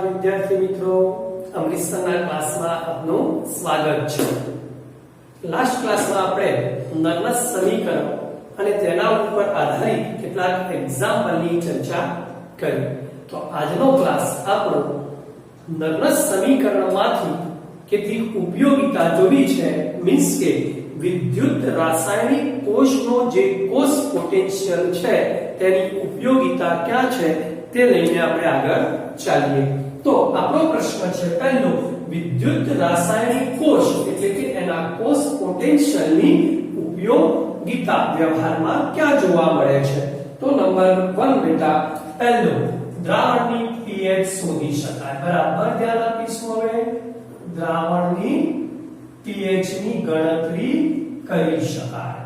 વિદ્યાર્થી મિત્રો, અમૃતસરના ક્લાસમાં આપનું સ્વાગત છે। લાસ્ટ ક્લાસમાં આપણે નર્વસ સમીકરણ અને તેના ઉપર આધારિત કેટલાક એક્ઝામ્પલની ચર્ચા કરી। તો આજનો ક્લાસ આપણો નર્વસ સમીકરણમાંથી કેટલીક ઉપયોગિતા જોવી છે, મીન્સ કે વિદ્યુત રાસાયણિક કોષનો જે કોષ પોટેન્શિયલ છે તેની ઉપયોગિતા ક્યાં છે તે લઈને આપણે આગળ ચાલીએ। તો આપણો પ્રશ્ન છે પહેલો, વિદ્યુત રાસાયણિક કોષ એટલે કે એના કોષ પોટેન્શિયલની ઉપયોગિતા વ્યવહારમાં ક્યાં જોવા મળે છે? તો નંબર 1 બેટા, પહેલો દ્રાવણની pH શોધી શકાય। બરાબર ધ્યાન આપીશું। હવે દ્રાવણની pH ની ગણતરી કરી શકાય।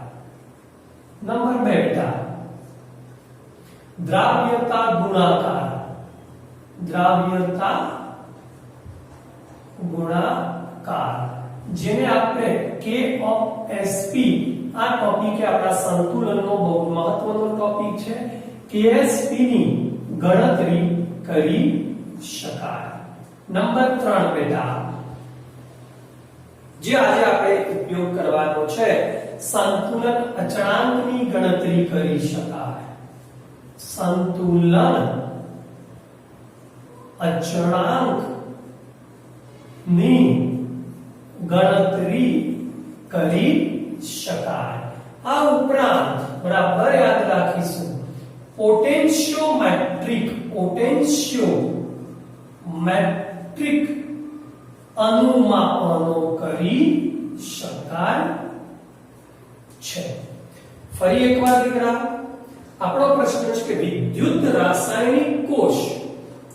નંબર 2 બેટા, દ્રાવ્યતા ગુણાકાર। દ્રાવ્યતા ગુણાકાર જેને આપણે K of Sp, આ ટોપિક એ આપણા સંતુલનનો બહુ મહત્વનો ટોપિક છે। Ksp ની ગણતરી કરી શકાય। નંબર 3 બેટા, જે આજે આપણે ઉપયોગ કરવાનો છે, સંતુલન અચળાંકની ગણતરી કરી શકાય। સંતુલન અચળાંક ની ગણતરી કરી શકાય। આ ઉપરાંત બરાબર યાદ રાખીશું, પોટેન્શિયોમેટ્રિક અનુમાપનો કરી શકાય છે। ફરી એકવાર દીકરા, આપણો પ્રશ્ન છે કે વિદ્યુત રાસાયણિક કોષ,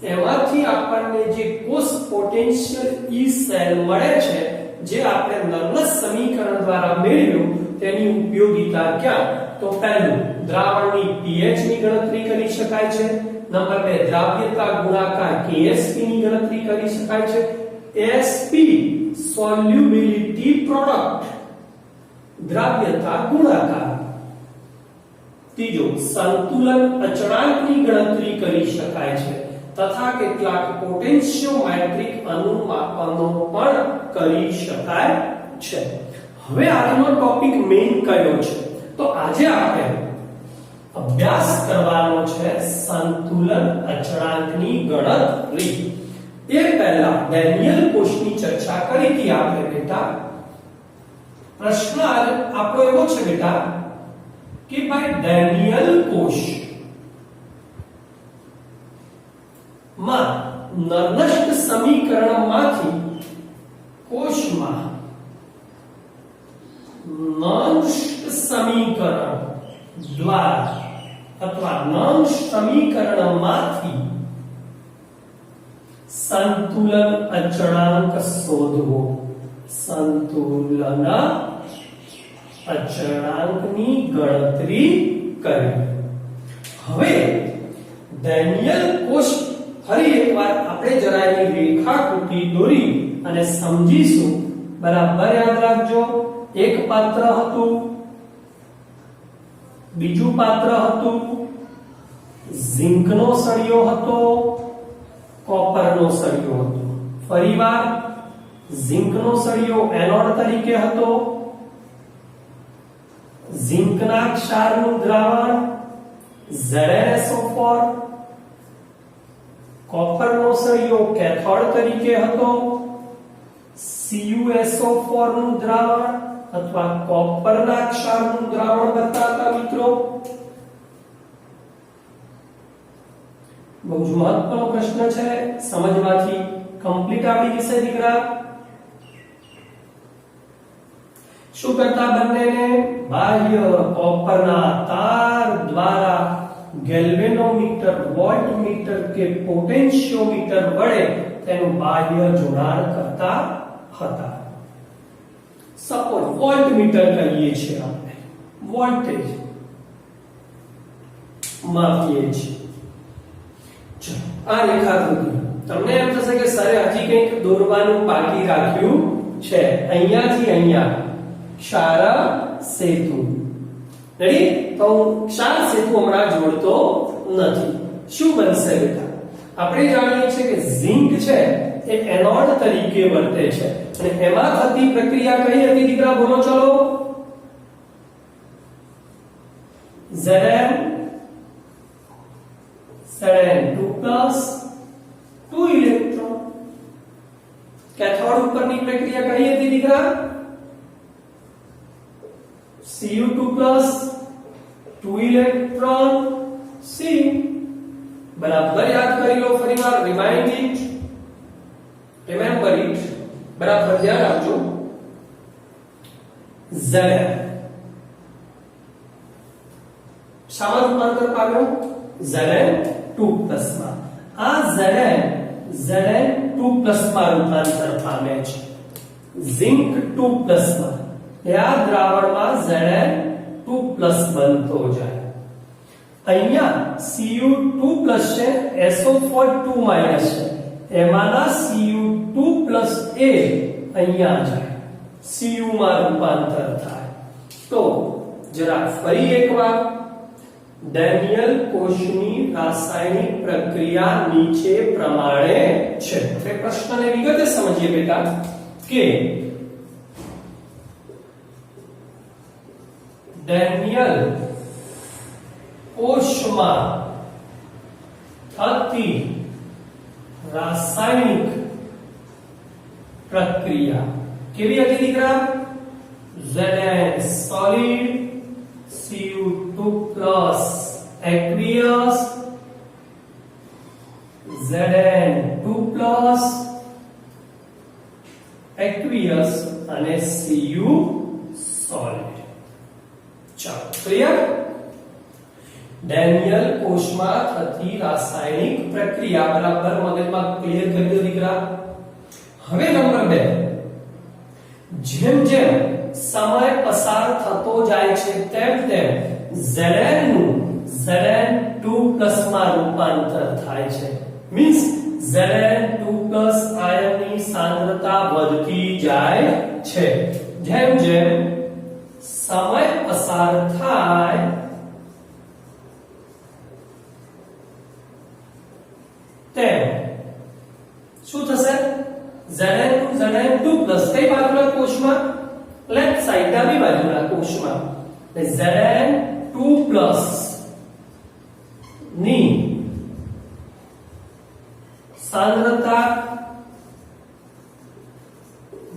એમાંથી આપણને જે કોષ પોટેન્શિયલ E સેલ મળે છે, જે આપણે નર્વસ સમીકરણ દ્વારા મેળવ્યું, તેની ઉપયોગિતા ક્યાં? તો પહેલું, દ્રાવણની pH ની ગણતરી કરી શકાય છે। નંબર 2, દ્રાવ્યતા ગુણાકાર Ksp ની ગણતરી કરી શકાય છે। Sp સોલ્યુબિલિટી પ્રોડક્ટ, દ્રાવ્યતા ગુણાકાર। ત્રીજો, સંતુલન અચળાંકની ગણતરી કરી શકાય છે તથા કેટલાક પોટેન્શિયોમેટ્રિક અનુમાપનો પણ કરી શકાય છે। હવે આગળનો ટોપિક મેઇન કયો છે? તો આજે આપણે અભ્યાસ કરવાનો છે સંતુલન અચળાંકની ગણતરી। એ પહેલા ડેનિયલ કોષની ચર્ચા કરી હતી આપણે બેટા। પ્રશ્ન આપણો એવો છે બેટા કે ભાઈ ડેનિયલ કોષ માં નર્વસ સમીકરણમાંથી કોષમાં નર્વસ સમીકરણ દ્વારા અથવા નર્વસ સમીકરણમાંથી સંતુલન અચળાંક શોધવો। સંતુલન અચળાંકની ગણતરી કરવી। હવે ડેનિયલ કોષ ફરી એકવાર આપણે જરા એની રેખાકૃતિ દોરી અને સમજીશું। બરાબર યાદ રાખજો, એક પાત્ર હતું, બીજું પાત્ર હતું, ઝિંકનો સળિયો હતો, કોપરનો સળિયો હતો। ફરીવાર, ઝિંકનો સળિયો એનોડ તરીકે હતો, ઝિંકના ક્ષારનું દ્રાવણ ZnSO4, કોપરનો સળિયો કેથોડ તરીકે હતો, CuSO4 નું દ્રાવણ અથવા કોપરના ક્ષારનું દ્રાવણ બતાવતા મિત્રો। બહુ જ મહત્વનો પ્રશ્ન છે, સમજવાથી કમ્પ્લીટ આવડી જશે દીકરા। શું કરતા બંનેને? બાહ્ય કોપરના તાર દ્વારા ગેલ્વેનોમીટર, વોલ્ટમીટર કે પોટેન્શિયોમીટર વડે તેનું બાહ્ય જોડાણ કરતા હતા। સપોઝ વોલ્ટમીટર કહીએ છીએ આપણે, વોલ્ટેજ માપીએ છીએ। ચલો, આ રેખાકૃતિ તમને એમ થશે કે સરે હજી કંઈક દોરવાનું બાકી રાખ્યું છે। અહીંયાથી અહીંયા ક્ષાર સેતુ, રેડી? તો ક્ષાર સેતુ હમણાં જોડતો નથી। શું બનશે બેટા? આપણે જાણીએ છીએ કે ઝિંક છે એ એનોડ તરીકે વર્તે છે અને એમાં થતી પ્રક્રિયા કઈ હતી દીકરા બોલો ચલો Zn2+ 2 ઇલેક્ટ્રોન કેથોડ ઉપરની પ્રક્રિયા કઈ હતી દીકરા Cu2+ 2 ઇલેક્ટ્રોન Cu બરાબર યાદ કરી લો ફરીવાર રિમેમ્બર ઇટ બરાબર ધ્યાન આપજો Zn શામાં રૂપાંતર પામ્યો Zn2+ માં આ Zn2+ માં રૂપાંતર પામે છે ઝિંક 2+ માં આ દ્રાવણમાં Zn2+ બનતો જાય અહીંયા Cu2+ છે SO4 2- છે એમાંના Cu2+ એ અહીંયા જાય Cu માં રૂપાંતર થાય તો જરા ફરી એકવાર ડેનિયલ કોશની રાસાયણિક પ્રક્રિયા નીચે પ્રમાણે છે હવે પ્રશ્નને વિગતે સમજીએ બેટા કે ડેનિયલ કોશમાં થતી રાસાયણિક પ્રક્રિયા કેવી હતી દીકરા Zn solid Cu2+ aqueous Zn2+ aqueous અને Cu solid ચાલો ક્લિયર ડેનિયલ કોશમાં થતી રાસાયણિક પ્રક્રિયા બરાબર મગજમાં ક્લિયર કરી દો દીકરા હવે નંબર 2 જેમ જેમ સમય પસાર થતો જાય છે તેમ તેમ Zn નું Zn2+ માં રૂપાંતર થાય છે મીન્સ Zn2+ આયનની સાંદ્રતા વધતી જાય છે જેમ જેમ સમય પસાર થાય તેમ શું થશે Zn2+ કઈ બાજુના કોષમાં લેફ્ટ સાઈડ ડાબી બાજુના કોષમાં Zn2+ ની સાંદ્રતા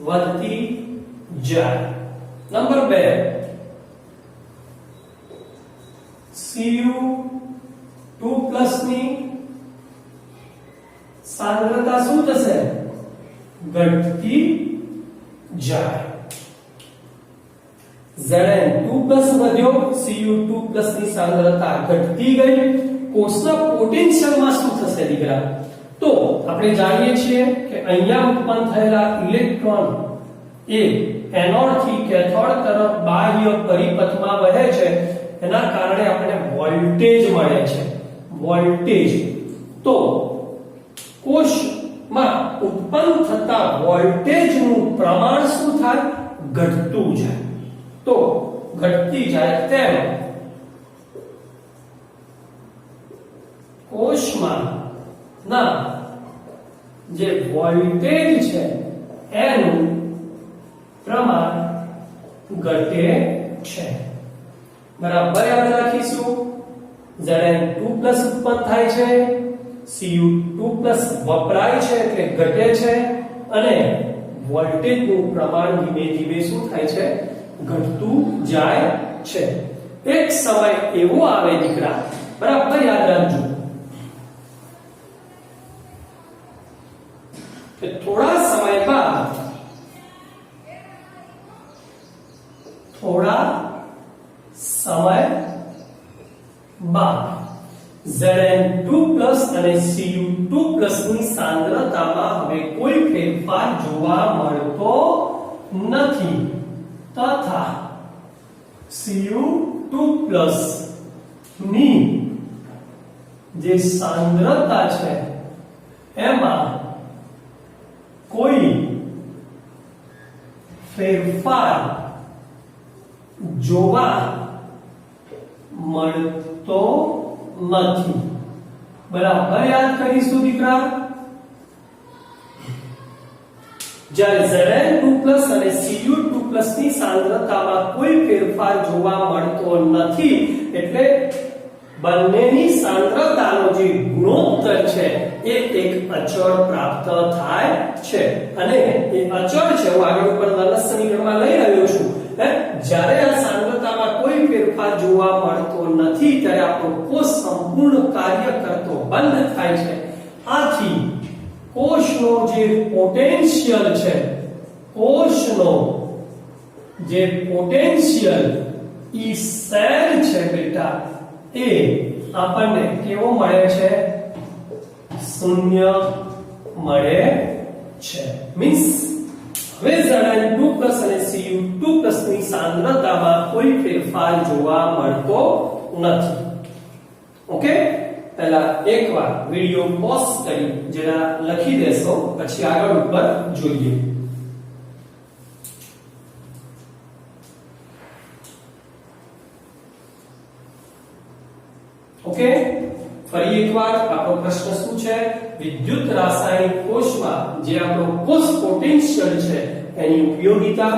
વધતી જાય નંબર 2 Cu2+ ની સાંદ્રતા શું થશે ઘટતી જાય Zn2+ વધ્યો Cu2+ ની સાંદ્રતા ઘટતી ગઈ કોષના પોટેન્શિયલમાં શું થશે દીકરા તો આપણે જાણીએ છીએ કે અહીંયા ઉત્પન્ન થયેલા ઇલેક્ટ્રોન એ એનોડ થી કેથોડ તરફ બાહ્ય પરિપથમાં વહે છે એના કારણે આપણને વોલ્ટેજ મળે છે વોલ્ટેજ તો કોષમાં ઉત્પન્ન થતા વોલ્ટેજનું પ્રમાણ શું થાય ઘટતું જાય તો ઘટતી જાય તેમ કોષમાં ના જે વોલ્ટેજ છે એનું પ્રમાણ ઘટે છે બરાબર યાદ રાખીશું Zn2+ ઉત્પન્ન થાય છે Cu2+ વપરાય છે એટલે ઘટે છે અને વોલ્ટેજનું પ્રમાણ ધીમે ધીમે શું થાય છે ઘટતું જાય છે એક સમય એવો આવે દીકરા બરાબર યાદ રાખજો કે થોડા સમય બાદ Zn2+ અને Cu2+ ની સાંદ્રતામાં હવે કોઈ ફેરફાર જોવા મળતો નથી તથા Cu2+ ની જે સાંદ્રતા છે એમાં કોઈ ફેરફાર જોવા મળતો નથી બરાબર યાદ કરીશું દીકરા. જ્યારે Zn2+ અને Cu2+ ની સાંદ્રતામાં કોઈ ફેરફાર જોવા મળતો નથી એટલે બંનેની સાંદ્રતાનો જે ગુણોત્તર છે એ એક અચળ પ્રાપ્ત થાય છે. અને એ અચળ છે, હું આગળ ઉપર લલસ સમીકરણમાં લઈ રહ્યો છું. જ્યારે આ સાંદ્રતામાં કોઈ ફેરફાર જોવા મળતો નથી ત્યારે આપણો કોષ સંપૂર્ણ કાર્ય કરતો બંધ થાય છે. આથી કોષનો જે પોટેન્શિયલ છે, કોષનો જે પોટેન્શિયલ ઈ સેલ છે બેટા, એ આપણને કેવો મળે છે? શૂન્ય મળે છે. મીન્સ હવે Zn2+ અને Cu2+ ની સાંદ્રતામાં કોઈ ફેરફાર જોવા મળતો નથી. ઓકે, પહેલા એકવાર વિડિયો પોઝ કરી જરા લખી દેશો, પછી આગળ ઉપર જોઈએ. ઓકે, ફરી એકવાર આપણો પ્રશ્ન શું છે? વિદ્યુત રાસાયણિક કોષમાં જે આપણો કોષ પોટેન્શિયલ છે એની ઉપયોગિતા.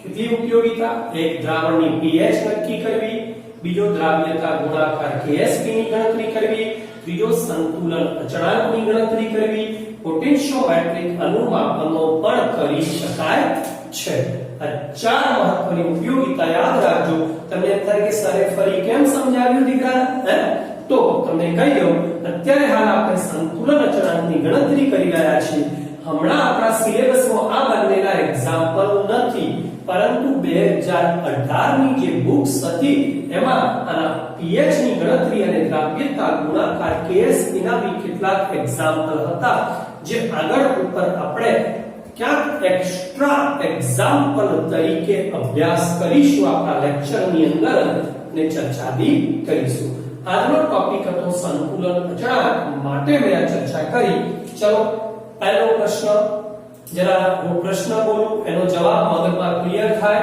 કેટલી ઉપયોગિતા? એક દ્રાવણની pH નક્કી કરવી, બીજો દ્રાવ્યતા ગુણાકાર Ksp ની ગણતરી કરવી, ત્રીજો સંતુલન અચળાંકની ગણતરી કરવી, પોટેન્શિયોમેટ્રિક અનુમાપનો પણ કરી શકાય છે. આ ચાર મહત્વની ઉપયોગિતા યાદ રાખજો. તમને અત્યારે કે સરે ફરી કેમ સમજાવ્યું દીકરા? તો તમને કહી દઉં, અત્યારે હાલ આપણે સંતુલન અચળાંકની ગણતરી કરી રહ્યા છીએ. હમણાં આપણા સિલેબસમાં આ બંનેના એક્ઝામ્પલ નથી, પરંતુ 2018 ની જે બુક્સ હતી એમાં આના pH ની ગણતરી અને દ્રાવ્યતા ગુણાકાર Ksp ના બી કેટલાક એક્ઝામ્પલ હતા, જે આગળ ઉપર આપણે ક્યાંક એક્સ્ટ્રા એક્ઝામ્પલ તરીકે અભ્યાસ કરીશું આપણા લેક્ચરની અંદર ને ચર્ચા બી કરીશું. આજનો ટોપિક હતો સંતુલન અચળાંક, માટે મેં આ ચર્ચા કરી. ચલો પહેલો પ્રશ્ન, જરા હું પ્રશ્ન બોલું, એનો જવાબ મગજમાં ક્લિયર થાય.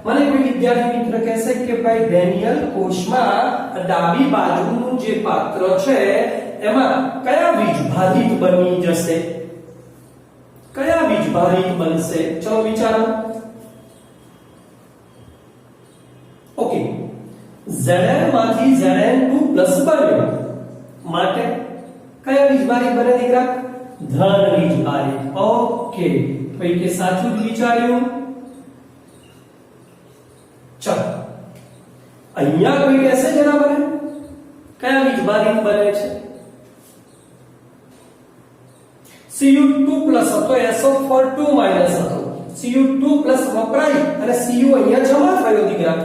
મને કોઈ વિદ્યાર્થી મિત્ર કહેશે કે ભાઈ ડેનિયલ કોષમાં ડાબી બાજુનું જે પાત્ર છે એમાં કયા વીજભારિત બની જશે? કયા વીજભારિત બનશે? ચલો વિચારો. ઓકે, Zn માંથી Zn2+ બન્યો, માટે કયા વીજભારિત બને દીકરા? ધન વીજભારિત. ઓકે, ભાઈ કે સાચું જ વિચાર્યું. ચલો અહીંયા કોઈ કહેશે જરા મને કયા વીજભારિત બને છે? Cu2+ હતો, SO4 2- હતો. Cu2+ વપરાય અને Cu અહીંયા જમા થયો દીકરા.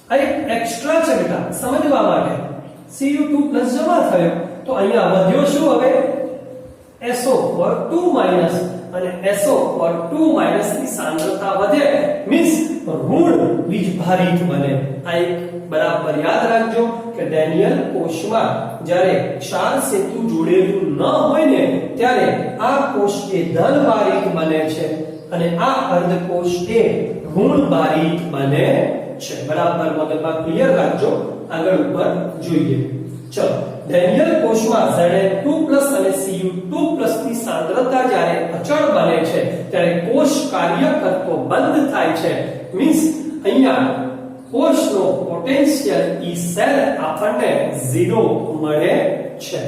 આ એક એક્સ્ટ્રા છે બેટા, સમજવા માટે. Cu2+ જમા થયો તો અહીંયા વધ્યો શું? હવે SO4 2- અને SO4 2- ની સાંદ્રતા વધે, મીન્સ ઋણ વીજભારિત બને. આ એક બરાબર યાદ રાખજો કે ડેનિયલ કોષમાં જ્યારે ક્ષાર સેતુ જોડેલું ન હોય ને ત્યારે આ કોષ એ ધનભારિત બને છે અને આ અર્ધકોષ એ ઋણભારિત બને છે. બરાબર મગજમાં ક્લિયર રાખજો. આગળ ઉપર જોઈએ. ચલો, ડેનિયલ કોષમાં Zn2+ અને Cu2+ ની સાંદ્રતા જ્યારે અચળ બને છે ત્યારે કોષ કાર્ય કરતો બંધ થાય છે. મીન્સ અહીંયા કોષનો પોટેન્શિયલ ઈ સેલ આપણને 0 મળે છે.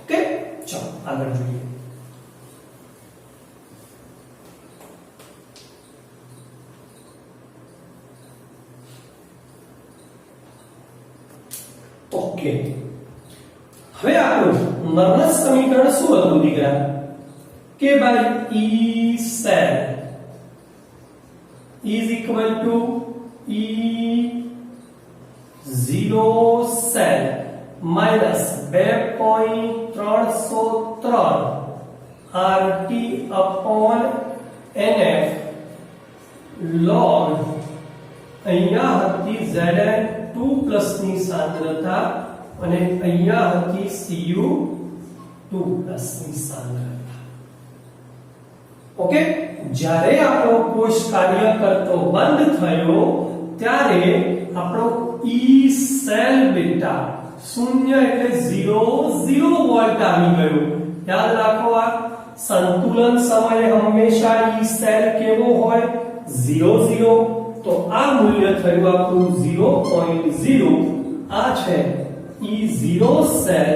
ઓકે, ચલો આગળ જોઈએ. ઓકે, હવે આપણું નર્મસ સમીકરણ શું હતું દીકરા? કે ભાઈ E cell is equal to E0 cell minus 2.303 RT upon NF log અહીંયા હતી Zn2+ ની સાંદ્રતા અને અહીંયા હતી Cu2+ ની સાંદ્રતા. ઓકે, જ્યારે આપણો કોષ કાર્ય કરતો બંધ થયો ત્યારે આપણો E સેલ બેટા શૂન્ય એટલે 0 વોલ્ટ આવી ગયું. યાદ રાખો આ સંતુલન સમયે હંમેશા ઈ સેલ કેવો હોય 0 તો આ મૂલ્ય થયું આપણું 0.0. આ છે E0 cell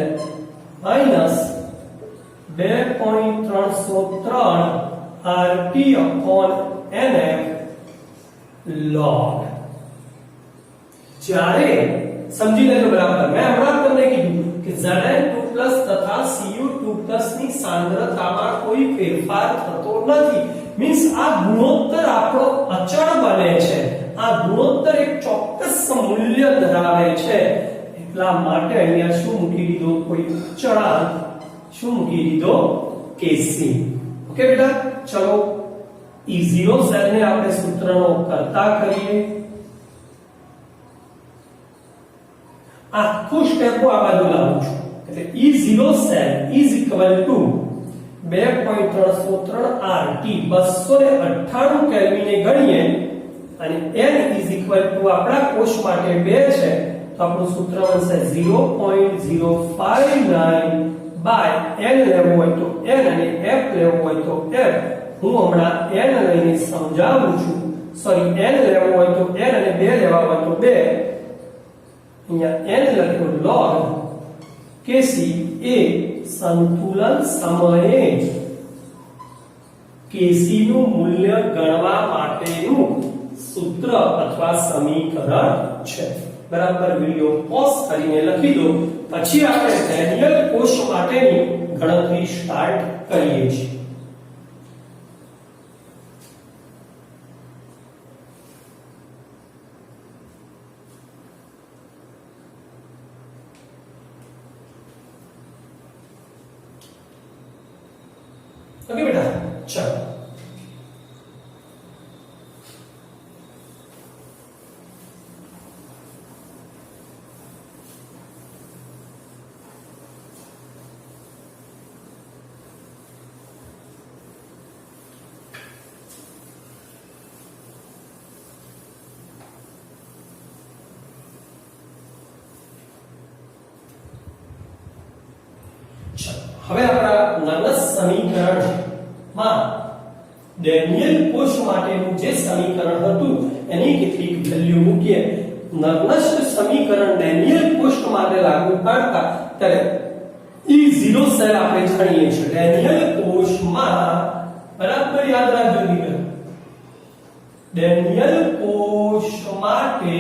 minus 2.303 RT/NF log. જ્યારે સમજી લેજો બરાબર, મેં હમણાં તમને કીધું કે Zn2+ તથા Cu2+ ની સાંદ્રતામાં કોઈ ફેરફાર થતો નથી. મીન્સ આ ગુણોત્તર આપણો અચળ બને છે. આ ગુણોત્તર એક ચોક્કસ મૂલ્ય ધરાવે છે. એટલા માટે અહીંયા શું મૂકી દીધો? કોઈ અચળાંક. શું મૂકી દીધો? Kc. ઓકે બેટા, ચલો E0 સેલને આપણે સૂત્રનો કરતા કરીએ. આખું સ્ટેપ આ બાજુ લાવું છું. એટલે E0 cell is equal to 2.303 RT 298 કેલ્વિને ગણીએ અને n is equal to આપણા કોષ માટે 2 છે તો આપણું સૂત્ર બનશે 0.059 બાય n લેવું હોય તો n અને f લેવું હોય તો f. હું હમણાં n લઈને સમજાવું છું. સોરી, n લેવું હોય તો n અને 2 લેવા હોય તો 2. અહીંયા n લખ્યું log Kc એ સંતુલન સમયે Kc નું મૂલ્ય ગણવા માટેનું સૂત્ર અથવા સમીકરણ છે. બરાબર, વિડિયો પોઝ કરીને લખી દો, પછી આપણે ડેનિયલ કોષ માટેની ગણતરી સ્ટાર્ટ કરીએ છીએ. ओके बेटा, चलो હવે આપણા નર્વસ સમીકરણમાં ડેનિયલ કોષ માટેનું જે સમીકરણ હતું એની કેટલીક વેલ્યુ મૂકીએ. નર્વસ સમીકરણ ડેનિયલ કોષ માટે લાગુ પડતા ત્યારે E0 સેલ આપણે જાણીએ છીએ. ડેનિયલ કોષમાં બરાબર યાદ રાખજો દીકરા, ડેનિયલ કોષ માટે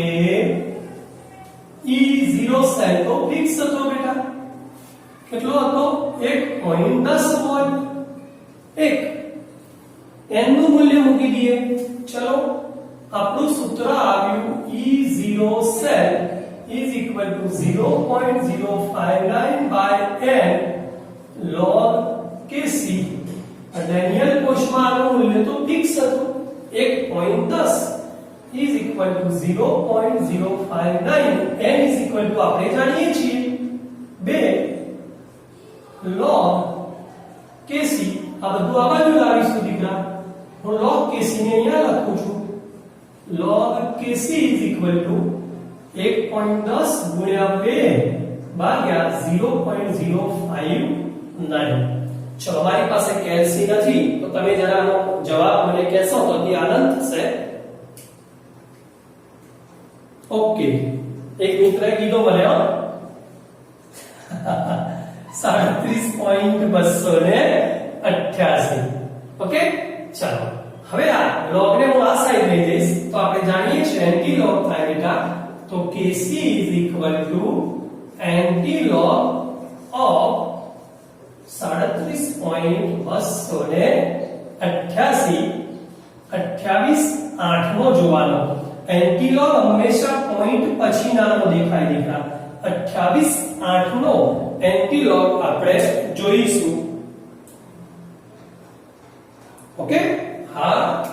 E0 સેલ તો ફિક્સ હતો બેટા. કેટલો હતો? 1.10 વોલ્ટ. n નું મૂલ્ય મૂકી દઈએ. ચલો, આપણું સૂત્ર આવ્યું E0 cell is equal to 0.059 by n log Kc. Daniell કોષમાં આનું મૂલ્ય તો ફિક્સ હતું 1.10 is equal to 0.059. n is equal to આપણે જાણીએ છીએ 2 log Kc. આ બધું આ બાજુ લાવીશું દીકરા. હું log Kc ને અહીંયા લખું છું. log Kc is equal to 1.10 ગુણ્યા 2 ભાગ્યા 0.059. ચલો, મારી પાસે કેલ્સી નથી તો તમે જરા આનો જવાબ મને કહેશો તો અતિ આનંદ થશે. ઓકે, એક મિત્રએ કીધો મને 37.288. ઓકે, ચાલો હવે આ log ને હું આ સાઈડ લઈ જઈશ તો આપણે જાણીએ છીએ એન્ટી log થાય બેટા. તો Kc is equal to anti-log of 37.288. 28 નો જોવાનો. એન્ટી-log હંમેશા પોઈન્ટ પછી નાનો દેખાય દીકરા. 28 નો એન્ટી-log આપણે જોઈશું. ઓકે, હા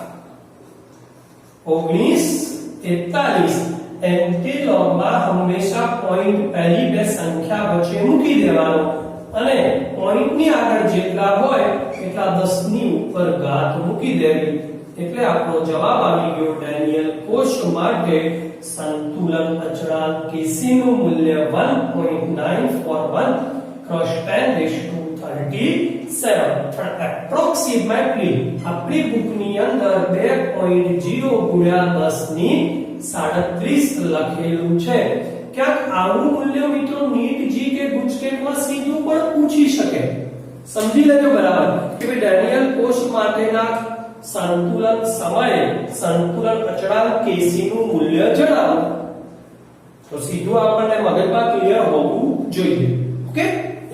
1943. એન્ટી-log માં હંમેશા પોઈન્ટ પહેલી બે સંખ્યા વચ્ચે મૂકી દેવાનો અને પોઈન્ટ ની આગળ જેટલા હોય એટલા 10 ની ઉપર ઘાત મૂકી દેવી. એટલે આપણો જવાબ આવી ગયો ડેનિયલ કોષ માટે સંતુલન અચળાંક Kc નું મૂલ્ય 1.941 क्रॉस 10⁻37 પણ એપ્રોક્સિમેટલી આપણી બુકની અંદર 2.0 ગુણ્યા 10 ની 37 લખેલું છે. ક્યાંક આવું મૂલ્ય મિત્રો નીટ જી કે ગુજકેટમાં સીધું પણ પૂછી શકે. સમજી લેજો બરાબર કે ડેનિયલ કોષ માટેના સંતુલન સમયે સંતુલન અચળાંક Kc નું મૂલ્ય જણાવો. તો સીધું આપણને મગજમાં ક્લિયર હોવું જોઈએ. ઓકે,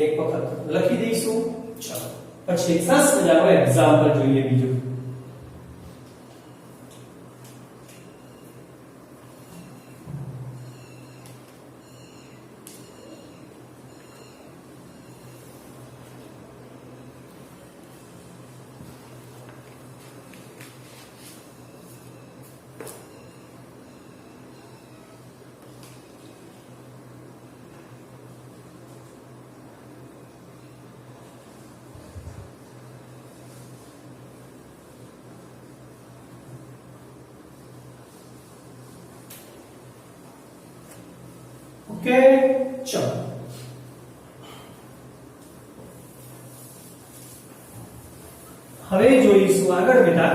એક વખત લખી દઈશું. ચાલો પછી એક સરસ મજાનો એક્ઝામ્પલ જોઈએ બીજું. ओके, चलो હવે જોઈશું આગળ બેટા.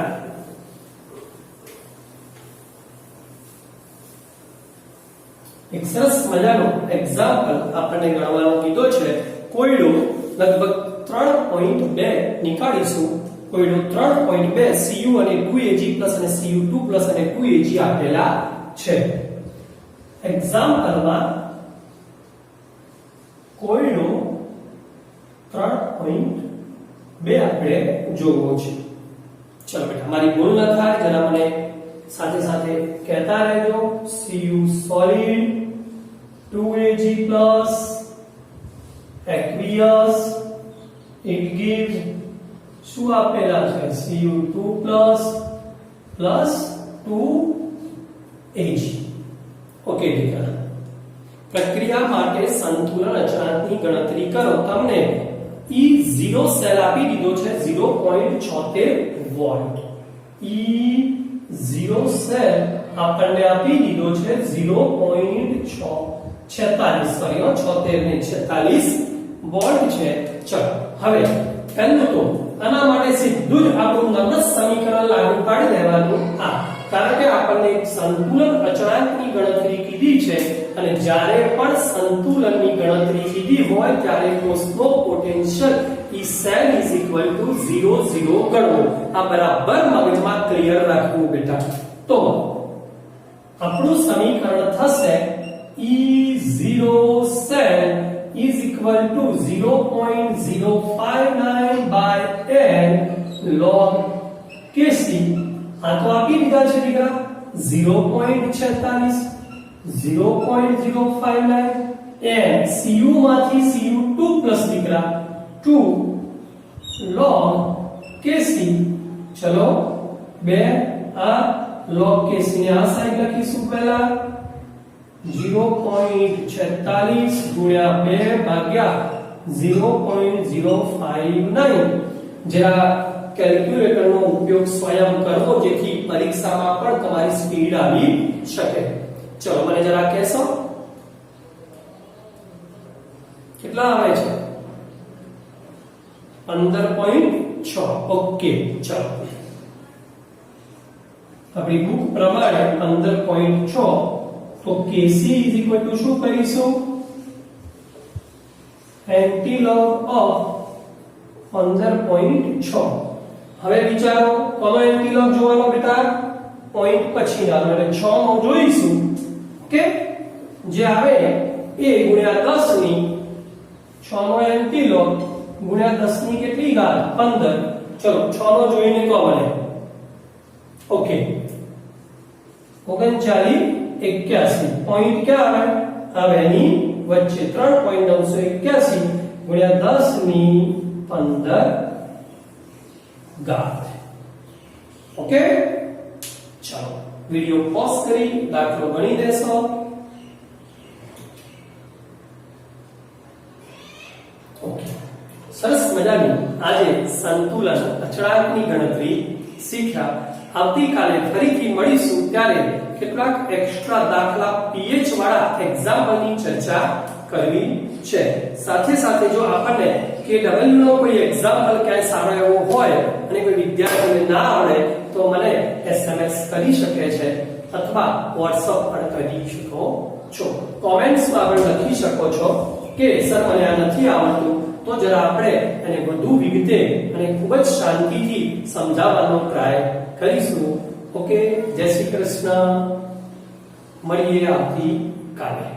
એક સરસ મજાનો એક્ઝામ્પલ આપણને ગણવાનો કીધો છે. કોયડો લગભગ 3.2 નીકાળીશું. કોયડો 3.2 Cu અને 2Ag અને Cu2 અને 2Ag આપેલા છે. એક્ઝામ્પલમાં કોયડો 3.2 આપણે જોવો છે. ચલો બેટા મારી ભૂલ ન થાય જરા મને સાથે સાથે કહેતા રહેજો. Cu solid 2Ag plus aqueous it gives શું આપેલા છે Cu2 plus 2Ag. ઓકે દીકરા, પ્રક્રિયા માટે સંતુલન અચળાંકની ગણતરી કરો. તમને E0 સેલ આપી દીધો છે 0.76 વોલ્ટ. E0 સેલ આપણને આપી દીધો છે 0.76 વોલ્ટ છે. ચલો હવે પહેલું તો આના માટે સીધું જ આપણું નમ્ર સમીકરણ લાગુ પાડી દેવાનું. કારણ કે આપણને સંતુલન અચળાંકની ગણતરી કીધી છે અને જ્યારે પણ સંતુલનની ગણતરી કીધી હોય ત્યારે કોષનો potential E cell is equal to 0 0 ગણવો. આ બરાબર મગજમાં ક્લિયર રાખવું બેટા. તો આપણું સમીકરણ થશે E0 cell is equal to 0.059 by n log Kc. આ તો આપી દીધા છે દીકરા 0.46 0.059 and Cu માંથી Cu2 પ્લસ દીકરા 2 log Kc. ચલો બે આ log Kc ને આ સાઈડ લખીશું પહેલા 0.46 ગુણ્યા 2 ભાગ્યા 0.059. જરા કેલ્ક્યુલેટરનો ઉપયોગ સ્વયં કરવો જેથી પરીક્ષામાં પણ તમારી સ્પીડ આવી શકે. ચલો મને જરા કહેશો કેટલા આવે છે 15.6. ઓકે, ચલો આપણી બુક પ્રમાણે 15.6 તો Kc શું કરીશું એન્ટીલોગ ઓફ 15.6. હવે વિચારો કોનો એન્ટીલોગ જોવાનો બેટા પોઈન્ટ પછી ના એટલે 6 માં જોઈશું. ઓકે, જે આવે a ગુણ્યા 10 ની 6 નો એન્ટીલોગ ગુણ્યા 10 ની કેટલી ઘાત 15. ચલો 6 નો જોઈને કો મને. ઓકે 3981 પોઈન્ટ ક્યાં આવે એની વચ્ચે 3.981 ગુણ્યા 10 ની 15 ઘાત. ઓકે, ચાલો વિડિયો પોઝ કરી દાખલો ગણી દેશો. ઓકે, સરસ મજાની આજે સંતુલન અચળાંકની ગણતરી શીખ્યા. આવતીકાલે ફરીથી મળીશું ત્યારે કેટલાક એક્સ્ટ્રા દાખલા પીએચ વાળા એક્ઝામ્પલની ચર્ચા કરવી છે. સાથે સાથે જો આપણને KW નો કોઈ એક્ઝામ્પલ ક્યાંય સારો એવો હોય અને કોઈ વિદ્યાર્થીને ના આવડે તો મને SMS કરી શકે છે અથવા WhatsApp પણ કરી શકો છો. કોમેન્ટ્સમાં પણ લખી શકો છો કે સર મને આ નથી આવડતું, તો જરા આપણે એને વધુ વિગતે અને ખૂબ જ શાંતિથી સમજાવવાનો ટ્રાય કરીશું. ઓકે, જય શ્રી કૃષ્ણ, મળીએ આવતીકાલે.